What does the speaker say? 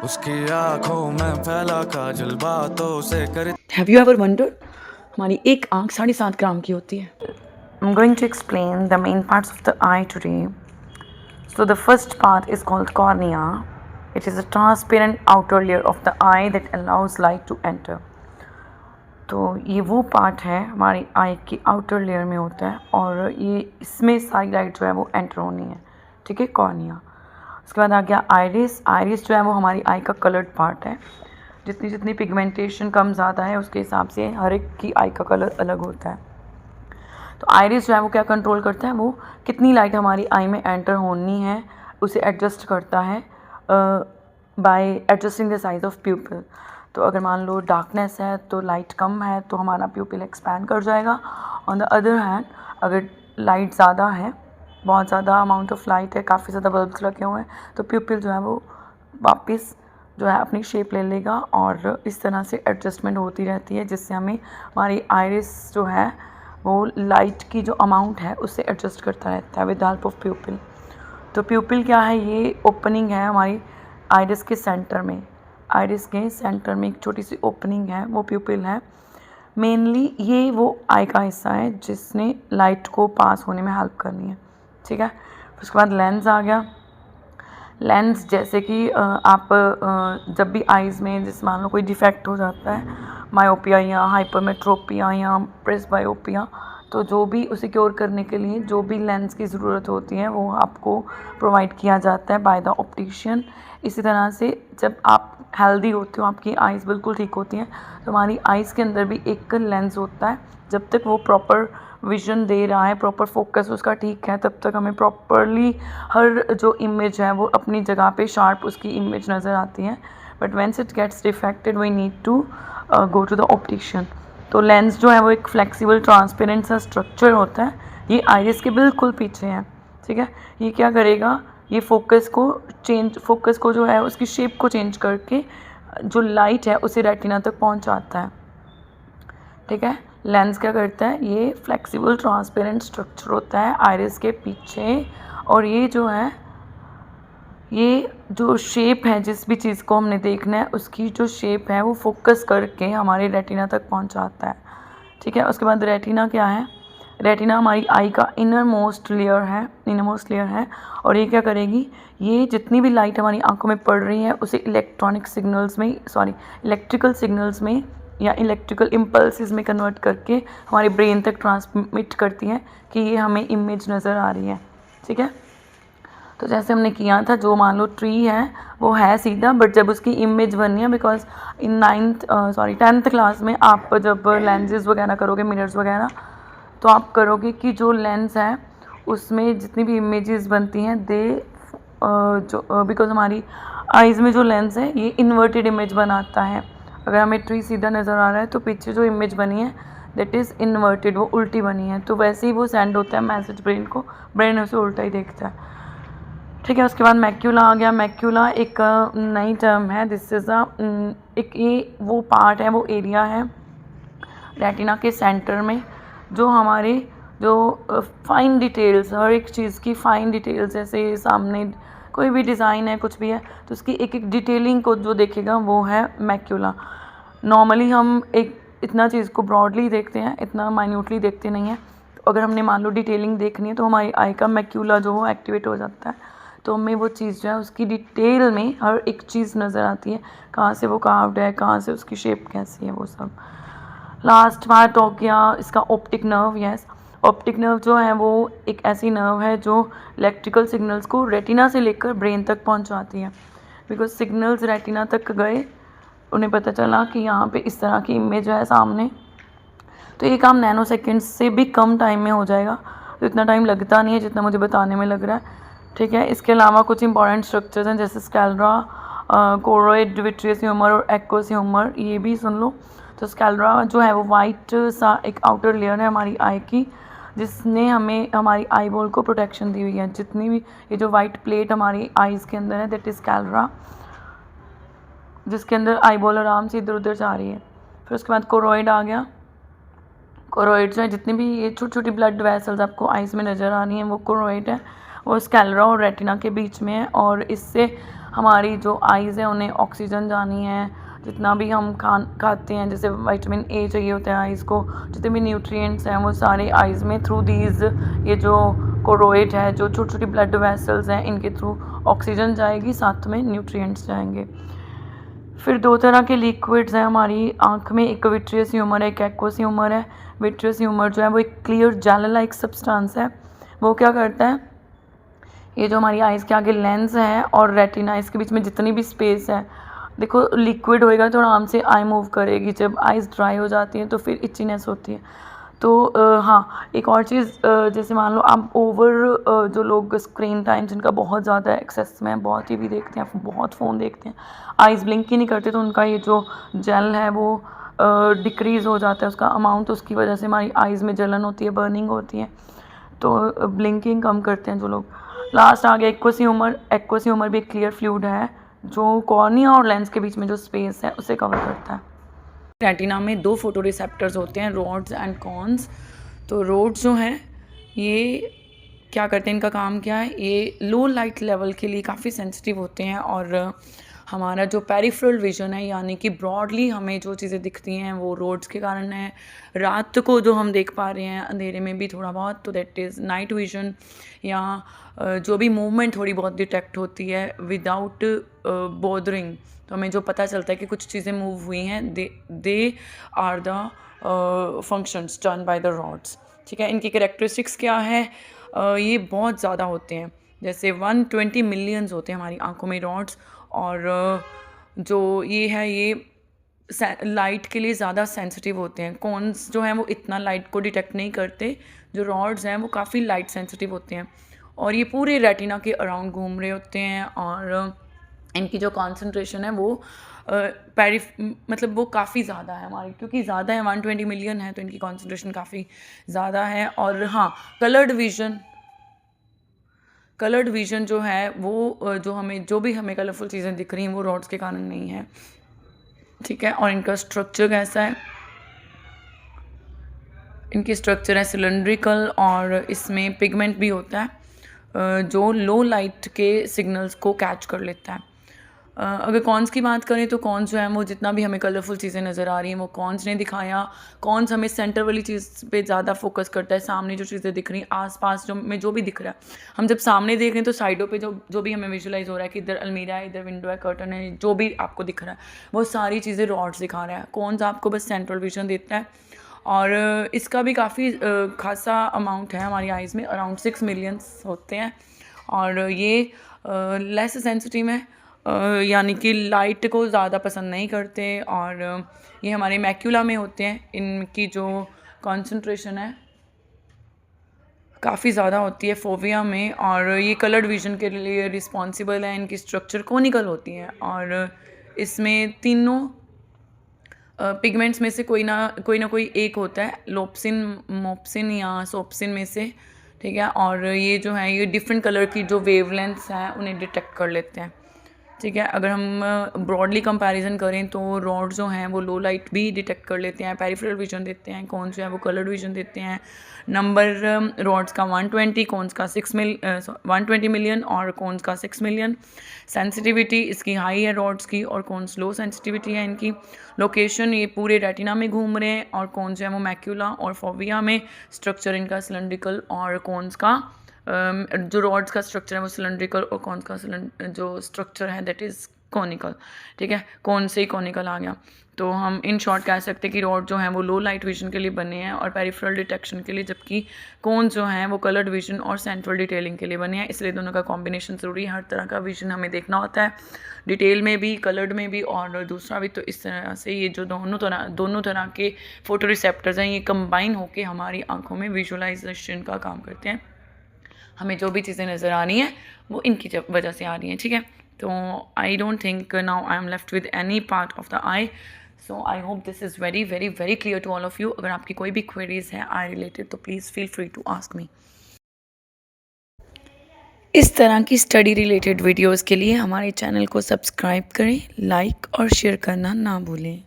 उसकी आंखों में फैला काजल बातों से कर। हैव यू एवर वंडर्ड हमारी एक आंख 7.5 ग्राम की होती है. I'm going to explain the main parts of the eye today. So the first part is called cornea. It is a transparent outer layer of the eye that allows light to enter. तो ये वो part है हमारी आई की outer layer में होता है और ये इसमें सारी लाइट जो है वो एंटर होनी है. ठीक है, कॉर्निया. उसके बाद आ गया आइरिस. आइरिस जो है वो हमारी आई का कलर्ड पार्ट है. जितनी जितनी पिगमेंटेशन कम ज़्यादा है उसके हिसाब से हर एक की आई का कलर अलग होता है. तो आइरिस जो है वो क्या कंट्रोल करता है, वो कितनी लाइट हमारी आई में एंटर होनी है उसे एडजस्ट करता है bye adjusting the size of प्यूपिल. तो अगर मान लो डार्कनेस है तो लाइट कम है तो हमारा प्यूपिल एक्सपैंड कर जाएगा. ऑन द अदर हैंड अगर लाइट ज़्यादा है, बहुत ज़्यादा अमाउंट ऑफ लाइट है, काफ़ी ज़्यादा बल्ब्स लगे हुए हैं तो प्यूपिल जो है वो वापस जो है अपनी शेप ले लेगा और इस तरह से एडजस्टमेंट होती रहती है जिससे हमें हमारी आइरिस जो है वो लाइट की जो अमाउंट है उससे एडजस्ट करता रहता है विद हेल्प ऑफ प्यूपिल. तो प्यूपिल क्या है, ये ओपनिंग है हमारी आइरिस के सेंटर में. आइरिस के सेंटर में एक छोटी सी ओपनिंग है, वो प्यूपिल है. मेनली ये वो आई का हिस्सा है जिसने लाइट को पास होने में हेल्प करनी है. ठीक है, उसके बाद लेंस आ गया. लेंस जैसे कि आप जब भी आइज़ में जैसे मान लो कोई डिफेक्ट हो जाता है, मायोपिया या हाइपरमेट्रोपिया या प्रेसबायोपिया, तो जो भी उसे क्योर करने के लिए जो भी लेंस की ज़रूरत होती है वो आपको प्रोवाइड किया जाता है बाय द ऑप्टिशियन. इसी तरह से जब आप हेल्दी होते हो, आपकी आइज़ बिल्कुल ठीक होती हैं, तो हमारी आइज़ के अंदर भी एक लेंस होता है. जब तक वो प्रॉपर विजन दे रहा है, प्रॉपर फोकस उसका ठीक है, तब तक हमें प्रॉपरली हर जो इमेज है वो अपनी जगह पे शार्प उसकी इमेज नज़र आती है. But whence it gets defected we need to go to the optician. तो लेंस जो है वो एक फ्लेक्सिबल ट्रांसपेरेंट सा स्ट्रक्चर होता है. ये आइरिस के बिल्कुल पीछे है. ठीक है, ये क्या करेगा, ये फोकस को जो है उसकी शेप को चेंज करके जो लाइट है उसे रेटिना तक पहुंचाता है. ठीक है, लेंस क्या करता है, ये फ्लेक्सिबल ट्रांसपेरेंट स्ट्रक्चर होता है आइरिस के पीछे. और ये जो है, ये जो शेप है जिस भी चीज़ को हमने देखना है उसकी जो शेप है वो फोकस करके हमारे रेटिना तक पहुंचाता है. ठीक है, उसके बाद रेटिना क्या है, रेटिना हमारी आई का इनर मोस्ट लेयर है. और ये क्या करेगी, ये जितनी भी लाइट हमारी आंखों में पड़ रही है उसे इलेक्ट्रिकल सिग्नल्स में या इलेक्ट्रिकल इम्पल्सिस में कन्वर्ट करके हमारे ब्रेन तक ट्रांसमिट करती है कि ये हमें इमेज नज़र आ रही है. ठीक है, तो जैसे हमने किया था, जो मान लो ट्री है वो है सीधा, बट जब उसकी इमेज बनी है, बिकॉज इन 10th क्लास में आप जब लेंसेज वगैरह करोगे, मिरर्स वगैरह, तो आप करोगे कि जो लेंस है उसमें जितनी भी इमेजेस बनती हैं बिकॉज हमारी आइज़ में जो लेंस है ये इन्वर्टेड इमेज बनाता है. अगर हमें ट्री सीधा नज़र आ रहा है तो पीछे जो इमेज बनी है दैट इज़ इन्वर्टेड, वो उल्टी बनी है. तो वैसे ही वो सेंड होता है मैसेज ब्रेन को, ब्रेन उसे उल्टा ही देखता है. ठीक है, उसके बाद मैक्यूला आ गया. मैक्यूला एक नई टर्म है. दिस इज़ एक ये वो पार्ट है, वो एरिया है रेटिना के सेंटर में जो हमारे जो फाइन डिटेल्स, हर एक चीज़ की फाइन डिटेल्स, जैसे सामने कोई भी डिज़ाइन है, कुछ भी है, तो उसकी एक एक डिटेलिंग को जो देखेगा वो है मैक्यूला. नॉर्मली हम एक इतना चीज़ को ब्रॉडली देखते हैं, इतना माइन्यूटली देखते नहीं हैं. तो अगर हमने मान लो डिटेलिंग देखनी है तो हमारी आई का मैक्यूला जो वो एक्टिवेट हो जाता है. तो हमें वो चीज़ जो है उसकी डिटेल में हर एक चीज़ नज़र आती है, कहाँ से वो कार्व्ड है, कहाँ से उसकी शेप कैसी है, वो सब. लास्ट पार्ट हो गया इसका optic nerve. Yes, optic nerve जो है वो एक ऐसी नर्व है जो इलेक्ट्रिकल सिग्नल्स को रेटिना से लेकर ब्रेन तक पहुंचाती है. बिकॉज सिग्नल्स रेटिना तक गए, उन्हें पता चला कि यहाँ पे इस तरह की इमेज है सामने, तो ये काम नैनो सेकेंड्स से भी कम टाइम में हो जाएगा. तो इतना टाइम लगता नहीं है जितना मुझे बताने में लग रहा है. ठीक है, इसके अलावा कुछ इंपॉर्टेंट स्ट्रक्चर्स हैं जैसे स्कैलरा, कोरोइड, विट्रियस ह्यूमर और एक्वस ह्यूमर, ये भी सुन लो. तो स्कैलरा जो है वो वाइट सा एक आउटर लेयर है हमारी आई की, जिसने हमें हमारी आई बॉल को प्रोटेक्शन दी हुई है. जितनी भी ये जो वाइट प्लेट हमारी आईज़ के अंदर है दैट इज़ स्कैलरा, जिसके अंदर आई बॉल आराम से इधर उधर जा रही है. फिर उसके बाद कोरोइड आ गया. कोरोइड जो है, जितनी भी ये छोटी छोटी ब्लड वेसल्स आपको आइज़ में नज़र आ रही हैं वो कोरोइड है. वो स्कैलरा और रेटिना के बीच में है और इससे हमारी जो आइज़ है उन्हें ऑक्सीजन जानी है, जितना भी हम खाते हैं, जैसे विटामिन ए चाहिए होता है आइज़ को, जितने भी न्यूट्रिएंट्स हैं वो सारे आइज़ में थ्रू दीज ये जो कोरोइड है, जो छोटी छोटी ब्लड वेसल्स हैं, इनके थ्रू ऑक्सीजन जाएगी, साथ में न्यूट्रिएंट्स जाएंगे। फिर 2 तरह के लिक्विड्स हैं हमारी आँख में, एक विट्रियस ह्यूमर है, एक एक्वस ह्यूमर है। विट्रियस ह्यूमर जो है वो एक क्लियर जेल लाइक सब्सटेंस है। वो क्या करता है, ये जो हमारी आइज़ के आगे लेंस है और रेटिना, इसके बीच में जितनी भी स्पेस है, देखो लिक्विड होएगा तो आराम से आई मूव करेगी। जब आइज़ ड्राई हो जाती है तो फिर इचीनेस होती है। तो हाँ, एक और चीज़, जैसे मान लो आप जो लोग स्क्रीन टाइम जिनका बहुत ज़्यादा एक्सेस में, बहुत टीवी देखते हैं, बहुत फ़ोन देखते हैं, आइज़ ब्लिंक ही नहीं करते, तो उनका ये जो जेल है वो डिक्रीज़ हो जाता है उसका अमाउंट। उसकी वजह से हमारी आइज़ में जलन होती है, बर्निंग होती है, तो ब्लिंकिंग कम करते हैं जो लोग। लास्ट आ गया एक्वस ह्यूमर। एक्वस ह्यूमर भी एक क्लियर फ्लूइड है जो कॉर्निया और लेंस के बीच में जो स्पेस है उसे कवर करता है। रेटिना में 2 फोटो रिसेप्टर्स होते हैं, रोड्स एंड कॉन्स। तो रोड्स जो हैं ये क्या करते हैं, इनका काम क्या है, ये लो लाइट लेवल के लिए काफ़ी सेंसिटिव होते हैं और हमारा जो पेरिफेरल विजन है, यानी कि ब्रॉडली हमें जो चीज़ें दिखती हैं वो रोड्स के कारण है। रात को जो हम देख पा रहे हैं अंधेरे में भी थोड़ा बहुत, तो दैट इज़ नाइट विजन, या जो भी मूवमेंट थोड़ी बहुत डिटेक्ट होती है विदाउट बॉदरिंग, तो हमें जो पता चलता है कि कुछ चीज़ें मूव हुई हैं, they are the functions done by the rods. ठीक है, इनकी कैरेक्टरिस्टिक्स क्या है, ये बहुत ज़्यादा होते हैं, जैसे 120 मिलियंस होते हैं हमारी आंखों में रॉड्स। और जो ये है ये लाइट के लिए ज़्यादा सेंसिटिव होते हैं। कॉन्स जो हैं वो इतना लाइट को डिटेक्ट नहीं करते, जो रॉड्स हैं वो काफ़ी लाइट सेंसिटिव होते हैं और ये पूरे रेटिना के अराउंड घूम रहे होते हैं। और इनकी जो कॉन्सेंट्रेशन है वो मतलब वो काफ़ी ज़्यादा है हमारी, क्योंकि ज़्यादा है, 120 मिलियन है, तो इनकी कॉन्सेंट्रेशन काफ़ी ज़्यादा है। और हाँ, कलर्ड विज़न जो है वो जो भी हमें कलरफुल चीज़ें दिख रही हैं वो रॉड्स के कारण नहीं है। ठीक है, और इनका स्ट्रक्चर कैसा है, इनकी स्ट्रक्चर है सिलेंड्रिकल और इसमें पिगमेंट भी होता है जो लो लाइट के सिग्नल्स को कैच कर लेता है। अगर कॉन्स की बात करें तो कॉन्स जो है वो जितना भी हमें कलरफुल चीज़ें नज़र आ रही हैं वो कॉन्स ने दिखाया। कॉन्स हमें सेंटर वाली चीज़ पे ज़्यादा फोकस करता है, सामने जो चीज़ें दिख रही हैं, आसपास जो भी दिख रहा है, हम जब सामने देख रहे हैं तो साइडों पे जो भी हमें विजुलाइज हो रहा है कि इधर अलमीरा है, इधर विंडो है, कर्टन है, जो भी आपको दिख रहा है वो सारी चीज़ें रॉड्स दिखा रहा है। कॉन्स आपको बस सेंट्रल विजन देता है और इसका भी काफ़ी खासा अमाउंट है हमारी आइज़ में, अराउंड 6 मिलियंस होते हैं और ये लेस सेंसिटिव है, यानी कि लाइट को ज़्यादा पसंद नहीं करते और ये हमारे मैक्यूला में होते हैं। इनकी जो कॉन्सेंट्रेशन है काफ़ी ज़्यादा होती है फोविया में और ये कलर्ड विजन के लिए रिस्पॉन्सिबल है। इनकी स्ट्रक्चर कोनिकल होती है और इसमें तीनों पिगमेंट्स में से कोई ना कोई एक होता है, लोप्सिन, मोप्सिन या सोप्सिन में से। ठीक है, और ये जो है ये डिफरेंट कलर की जो वेवलेंथ्स हैं उन्हें डिटेक्ट कर लेते हैं। ठीक है, अगर हम ब्रॉडली कंपैरिजन करें तो रॉड जो हैं वो लो लाइट भी डिटेक्ट कर लेते हैं, पेरिफेरल विजन देते हैं, कौन जो है वो कलर्ड विजन देते हैं। नंबर रॉड्स का 120, कौन्स का 120 मिलियन और कौन्स का 6 मिलियन। सेंसिटिविटी इसकी हाई है रॉड्स की और कौन्स लो सेंसिटिविटी है इनकी। लोकेशन ये पूरे रेटिना में घूम रहे हैं और कौन जो है वो मैक्यूला और फोविया में। स्ट्रक्चर इनका सिलेंड्रिकल और कौन्स का जो रॉड्स का स्ट्रक्चर है वो सिलेंड्रिकल और कौन का जो स्ट्रक्चर है दैट इज़ कॉनिकल। ठीक है, कौन से ही कॉनिकल आ गया, तो हम इन शॉर्ट कह सकते हैं कि रॉड जो हैं वो लो लाइट विजन के लिए बने हैं और पेरिफेरल डिटेक्शन के लिए, जबकि कौन जो हैं वो कलर्ड विजन और सेंट्रल डिटेलिंग के लिए बने हैं। इसलिए दोनों का कॉम्बिनेशन ज़रूरी है, हर तरह का विजन हमें देखना होता है, डिटेल में भी, कलर्ड में भी और दूसरा भी। तो इस तरह से ये जो दोनों तरह के फोटो रिसेप्टर्स हैं ये कंबाइन होकर हमारी आँखों में विजुअलाइजेशन का काम करते हैं। हमें जो भी चीज़ें नज़र आ रही हैं वो इनकी वजह से आ रही हैं। ठीक है, तो I don't think now I am left with any part of the eye, so I hope this is very very very clear to all of you. अगर आपकी कोई भी क्वेरीज है आई रिलेटेड तो please feel free to ask me. इस तरह की study related videos के लिए हमारे चैनल को सब्सक्राइब करें, लाइक और शेयर करना ना भूलें।